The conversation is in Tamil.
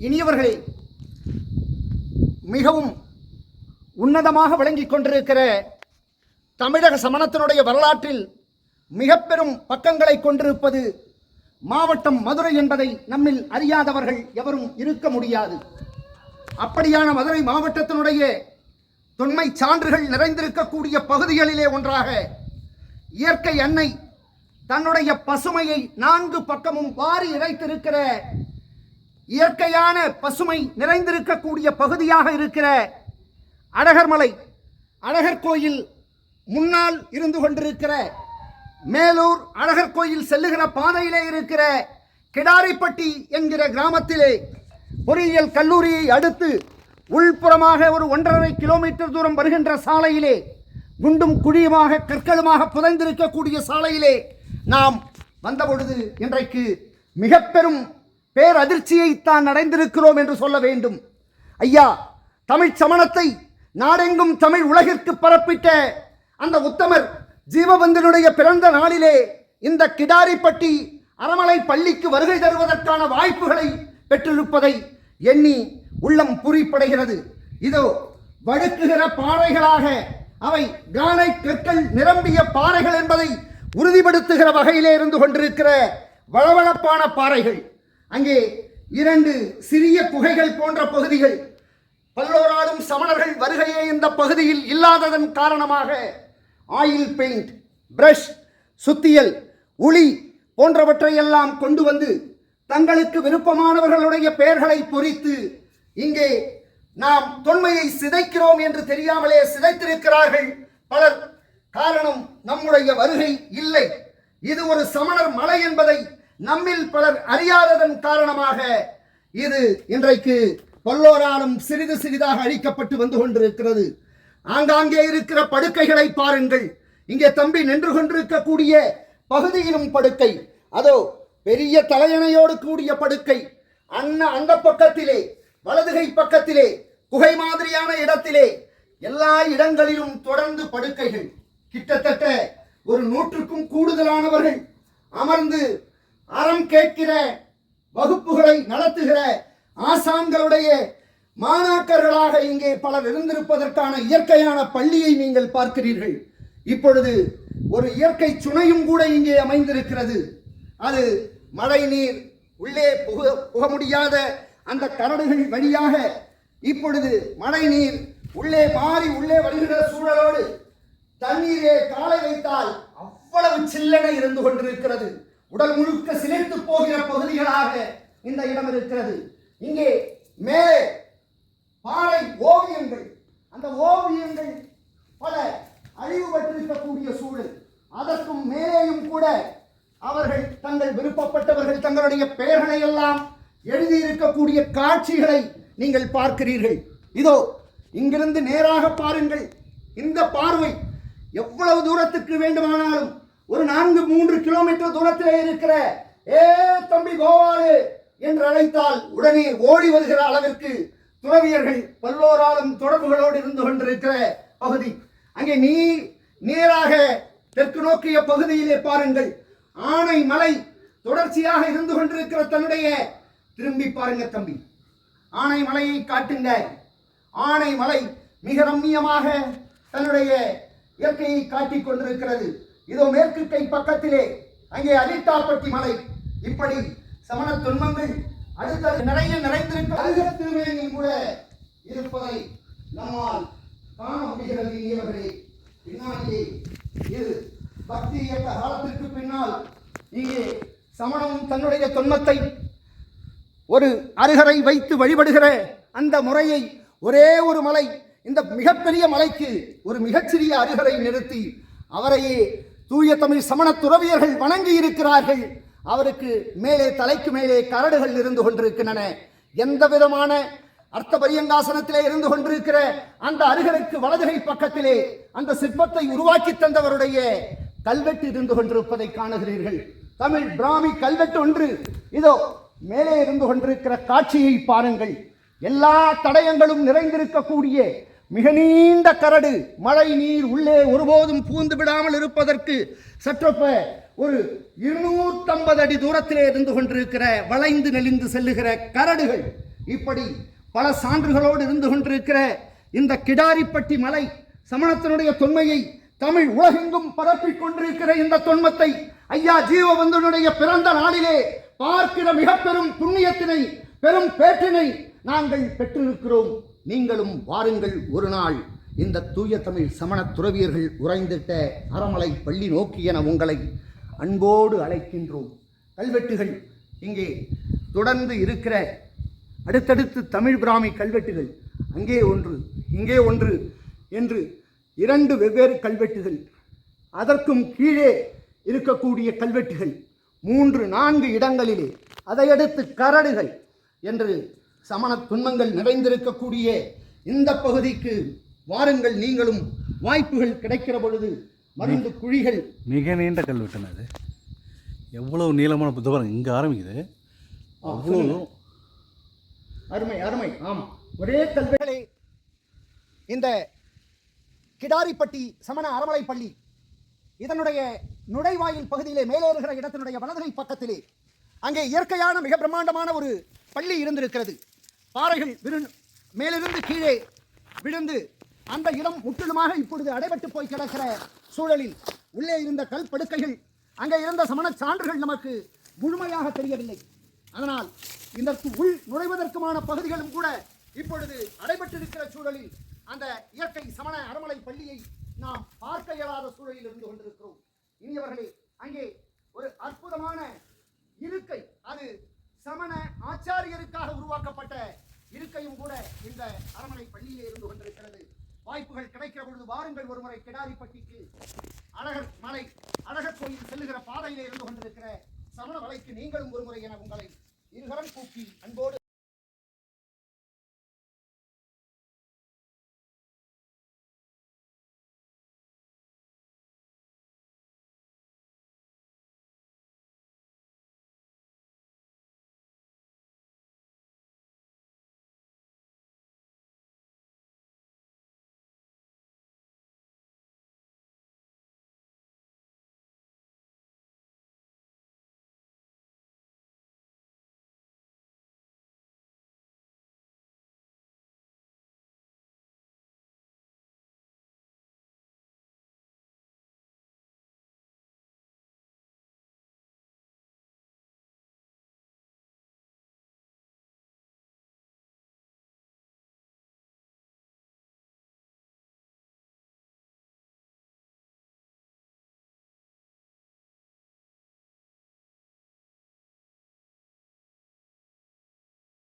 இனியவர்களே, மிகவும் உன்னதமாக விளங்கிக் கொண்டிருக்கிற தமிழக சமணத்தினுடைய வரலாற்றில் மிக பெரும் பக்கங்களை கொண்டிருப்பது மாவட்டம் மதுரை என்பதை நம்மில் அறியாதவர்கள் எவரும் இருக்க முடியாது. அப்படியான மதுரை மாவட்டத்தினுடைய தொன்மை சான்றுகள் நிறைந்திருக்கக்கூடிய பகுதிகளிலே ஒன்றாக இயற்கை அன்னை தன்னுடைய பசுமையை 4 பக்கமும் வாரி இறைத்திருக்கிற இயற்கையான பசுமை நிறைந்திருக்கக்கூடிய பகுதியாக இருக்கிற அழகர்மலை அழகர் கோயில் முன்னால் இருந்து கொண்டிருக்கிற மேலூர் அழகர் கோயில் செல்லுகிற பாதையிலே இருக்கிற கிடாரிப்பட்டி என்கிற கிராமத்திலே பொறியியல் கல்லூரியை அடுத்து உள்புறமாக ஒரு 1.5 கிலோமீட்டர் தூரம் வருகின்ற சாலையிலே குண்டும் குழியுமாக கற்களுமாக புதைந்திருக்கக்கூடிய சாலையிலே நாம் வந்தபொழுது இன்றைக்கு மிக பெரும் பேரதிர்ச்சியைத்தான் அடைந்திருக்கிறோம் என்று சொல்ல வேண்டும். ஐயா, தமிழ் சமணத்தை நாடெங்கும் தமிழ் உலகிற்கு பரப்பிட்ட அந்த உத்தமர் ஜீவபந்தனுடைய பிறந்த நாளிலே இந்த கிடாரிப்பட்டி அறமலை பள்ளிக்கு வருகை தருவதற்கான வாய்ப்புகளை பெற்றிருப்பதை எண்ணி உள்ளம் பூரிப்படைகிறது. இதோ வழுக்குகிற பாறைகளாக அவை கிரானைட் கற்கள் நிரம்பிய பாறைகள் என்பதை உறுதிப்படுத்துகிற வகையிலே இருந்து கொண்டிருக்கிற வளவளப்பான பாறைகள், அங்கே 2 சிறிய குகைகள் போன்ற பகுதிகள், பல்லோராடும் சமணர்கள் வருகையே இந்த பகுதியில் இல்லாததன் காரணமாக ஆயில் பெயிண்ட், பிரஷ், சுத்தியல், உளி போன்றவற்றையெல்லாம் கொண்டு வந்து தங்களுக்கு விருப்பமானவர்களுடைய பெயர்களை பொறித்து இங்கே நாம் தொன்மையை சிதைக்கிறோம் என்று தெரியாமலே சிதைத்திருக்கிறார்கள் பலர். காரணம், நம்முடைய வருகை இல்லை, இது ஒரு சமணர் மலை என்பதை நம்மில் பலர் அறியாததன் காரணமாக இது இன்றைக்கு பல்லோராலும் சிறிது சிறிதாக அழிக்கப்பட்டு வந்து கொண்டிருக்கிறது. ஆங்காங்கே இருக்கிற படுக்கைகளை பாருங்கள். இங்கே தம்பி நின்று கொண்டிருக்கக்கூடிய பகுதியிலும் படுக்கை, அதோ பெரிய தலையணையோடு கூடிய படுக்கை, அந்த பக்கத்திலே வலதுகை பக்கத்திலே குகை மாதிரியான இடத்திலே எல்லா இடங்களிலும் தொடர்ந்து படுக்கைகள். கிட்டத்தட்ட ஒரு 100க்கும் கூடுதலானவர்கள் அமர்ந்து அறம் கேட்கிற வகுப்புகளை நடத்துகிற ஆசான்களுடைய மாணாக்கர்களாக இங்கே பலர் இருந்திருப்பதற்கான இயற்கையான பள்ளியை நீங்கள் பார்க்கிறீர்கள். இப்பொழுது ஒரு இயற்கை சுனையும் கூட இங்கே அமைந்திருக்கிறது. அது மழை நீர் உள்ளே புக முடியாத அந்த கரடுகள் வழியாக இப்பொழுது மழை நீர் உள்ளே மாறி உள்ளே வருகிற சூழலோடு தண்ணீரே காலை வைத்தால் அவ்வளவு சில்லென இருந்து கொண்டிருக்கிறது. உடல் முழுக்க சிலிர்த்து போகிற பகுதிகளாக இந்த இடம் இருக்கிறது. இங்கே மேலே பாறை ஓவியங்கள், அந்த ஓவியங்கள் பல அழிவுபட்டிருக்கக்கூடிய சூழல். அதற்கும் மேலேயும் கூட அவர்கள் தங்கள் விருப்பப்பட்டவர்கள் தங்களுடைய பெயர்களை எல்லாம் எழுதியிருக்கக்கூடிய காட்சிகளை நீங்கள் பார்க்கிறீர்கள். இதோ இங்கிருந்து நேராக பாருங்கள். இந்த பார்வை எவ்வளவு தூரத்துக்கு வேண்டுமானாலும் ஒரு 4-3 கிலோமீட்டர் தூரத்திலே இருக்கிற ஏ தம்பி கோவாலு என்று அழைத்தால் உடனே ஓடி வருகிற அளவிற்கு துறவியர்கள் பல்லோராலும் தொடர்புகளோடு இருந்து கொண்டிருக்கிற பகுதி. அங்கே நேராக தெற்கு நோக்கிய பகுதியிலே பாருங்கள், ஆனை மலை தொடர்ச்சியாக இருந்து கொண்டிருக்கிற தன்னுடைய, திரும்பி பாருங்க தம்பி, ஆனை மலையை காட்டுங்க. ஆனை மலை மிக ரம்மியமாக தன்னுடைய இயற்கையை காட்டிக் கொண்டிருக்கிறது. இதோ மேற்கு கை பக்கத்திலே அங்கே அரிட்டாப்பட்டி மலை. இப்படி சமண துன்பங்கள் அடுத்த நிறைந்திருக்க திருவேணியும் கூட இருப்பதை நம்மால் காண முடிகிறது. இவர்களே, பின்னாடியே இது பக்தி இயக்க காலத்திற்கு பின்னால் இங்கே சமணம் தன்னுடைய தொன்மத்தை ஒரு அருகரை வைத்து வழிபடுகிற அந்த முறையை ஒரே ஒரு மலை, இந்த மிகப்பெரிய மலைக்கு ஒரு மிகச்சிறிய அருகரை நிறுத்தி அவரையே தூய தமிழ் சமண துறவியர்கள் வணங்கி இருக்கிறார்கள். அவருக்கு மேலே தலைக்கு மேலே கரடுகள் இருந்து கொண்டிருக்கின்றன. எந்த விதமான அர்த்த பரியங்காசனத்திலே இருந்து கொண்டிருக்கிற அந்த அருகருக்கு வலதுகை பக்கத்திலே அந்த சிற்பத்தை உருவாக்கி தந்தவருடைய கல்வெட்டு இருந்து கொண்டிருப்பதை காணுகிறீர்கள். தமிழ் பிராமி கல்வெட்டு ஒன்று இதோ மேலே இருந்து கொண்டிருக்கிற காட்சியை பாருங்கள். எல்லா தடயங்களும் நிறைந்திருக்கக்கூடிய மிக நீண்ட கரடு, மழை நீர் உள்ளே ஒருபோதும் பூந்து விடாமல் இருப்பதற்கு சற்றொப்ப ஒரு 250 அடி தூரத்திலே இருந்து கொண்டிருக்கிற வளைந்து நெளிந்து செல்லுகிற கரடுகள். இப்படி பல சான்றுகளோடு இருந்து கொண்டிருக்கிற இந்த கிடாரிப்பட்டி மலை சமணத்தினுடைய தொன்மையை தமிழ் உலகெங்கும் பரப்பிக் கொண்டிருக்கிற இந்த தொன்மத்தை ஐயா ஜீவபந்துனுடைய பிறந்த நாளிலே பார்க்கிற மிக பெரும் புண்ணியத்தினை பெரும் பேற்றினை நாங்கள் பெற்றிருக்கிறோம். நீங்களும் வாருங்கள் ஒரு நாள் இந்த தூய தமிழ் சமண துறவியர்கள் உறைந்திட்ட அறமலை பள்ளி நோக்கி என உங்களை அன்போடு அழைக்கின்றோம். கல்வெட்டுகள் இங்கே தொடர்ந்து இருக்கிற அடுத்தடுத்து தமிழ் பிராமி கல்வெட்டுகள் அங்கே ஒன்று இங்கே ஒன்று என்று 2 வெவ்வேறு கல்வெட்டுகள், அதற்கும் கீழே இருக்கக்கூடிய கல்வெட்டுகள் 3-4 இடங்களிலே, அதையடுத்து கரடுகள் என்று சமண துன்பங்கள் நிறைந்திருக்கக்கூடிய இந்த பகுதிக்கு வாருங்கள். நீங்களும் வாய்ப்புகள் கிடைக்கிற பொழுது மருந்து குழிகள் மிக நீண்ட கல்வெட்டுனா அது எவ்வளவு நீளமான புத்தகம் இங்கே ஆரம்பிக்குது. அவ்வளோ அருமை அருமை. ஆமாம், ஒரே கல்வெட்டுகளே. இந்த கிடாரிப்பட்டி சமண அறமலை பள்ளி இதனுடைய நுழைவாயில் பகுதியிலே மேலேறுகிற இடத்தினுடைய வலதுகை பக்கத்திலே அங்கே இயற்கையான மிக பிரம்மாண்டமான ஒரு பள்ளி இருந்திருக்கிறது. பாறைகள் மேலிருந்து கீழே விழுந்து அந்த இடம் முற்றிலுமாக இப்பொழுது அடைபட்டு போய் கிடக்கிற சூழலில் உள்ளே இருந்த கல் படுக்கைகள், அங்கே இருந்த சமண சான்றுகள் நமக்கு முழுமையாக தெரியவில்லை. அதனால் இதற்கு உள் நுழைவதற்குமான பகுதிகளும் கூட இப்பொழுது அடைபட்டிருக்கிற சூழலில் அந்த இயற்கை சமண அறமலை பள்ளியை நாம் பார்க்க இயலாத சூழலில் இருந்து கொண்டிருக்கிறோம். இனியவர்களே, அங்கே ஒரு அற்புதமான இருக்கை, அது சமண ஆச்சாரியருக்காக உருவாக்கப்பட்ட இருக்கையும் கூட இந்த அரண்மனை பள்ளியிலே இருந்து கொண்டிருக்கிறது. வாய்ப்புகள் கிடைக்கிற பொழுது வாருங்கள் ஒருமுறை கிடாரிப்பட்டிக்கு. அழகர் மலை, அழகர் கோயில் செல்லுகிற பாதையிலே இருந்து கொண்டிருக்கிற சமண மலைக்கு நீங்களும் ஒருமுறை என உங்களை இருகரம் கூப்பி அன்போடு